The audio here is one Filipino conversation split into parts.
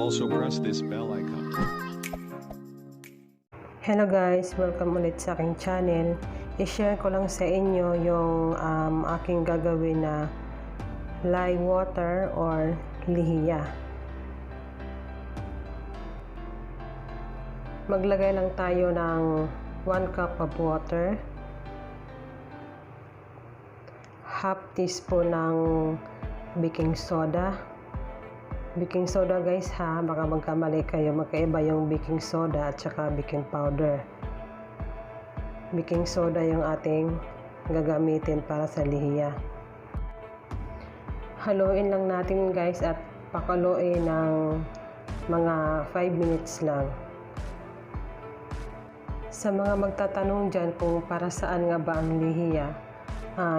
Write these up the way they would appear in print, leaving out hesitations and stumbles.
Also press this bell icon. Hello guys, welcome ulit sa aking channel. I-share ko lang sa inyo yung aking gagawin na lye water or lihiya. Maglagay lang tayo ng 1 cup of water, half teaspoon ng baking soda. Baking soda guys ha, baka magkamali kayo, magkaiba yung baking soda at saka baking powder. Baking soda yung ating gagamitin para sa lihiya. Haluin lang natin guys at pakuloyin ng mga 5 minutes lang. Sa mga magtatanong dyan kung para saan nga ba ang lihiya,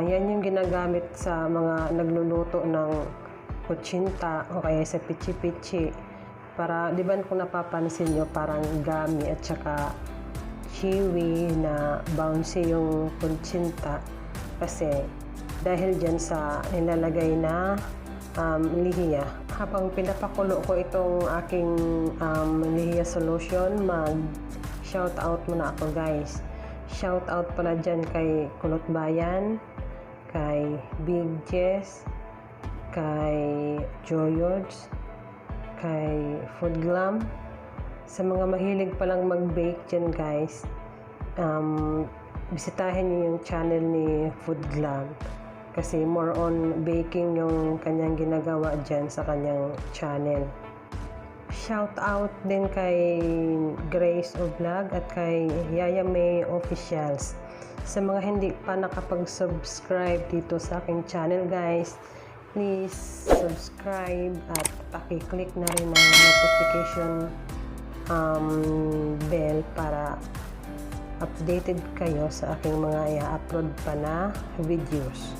yan yung ginagamit sa mga nagluluto ng kutsinta o kaya sa pichi-pichi. Para, di ba kung napapansin nyo, parang gami at saka chewy na bouncy yung kutsinta. Kasi dahil dyan sa nilalagay na lihiya. Habang pinapakulo ko itong aking lihiya solution, mag-shout out muna ako guys. Shout out pala dyan kay Kulot Bayan, kay Big Jess, kay Joyods, kay Food Glam. Sa mga mahilig palang mag-bake dyan guys, bisitahin niyo yung channel ni Food Glam kasi more on baking yung kanyang ginagawa dyan sa kanyang channel. Shout out din kay Grace Vlog at kay Yaya May Officials. Sa mga hindi pa nakapag-subscribe dito sa aking channel guys, please subscribe at paki-click na rin ang notification bell para updated kayo sa aking mga i-upload pa na videos.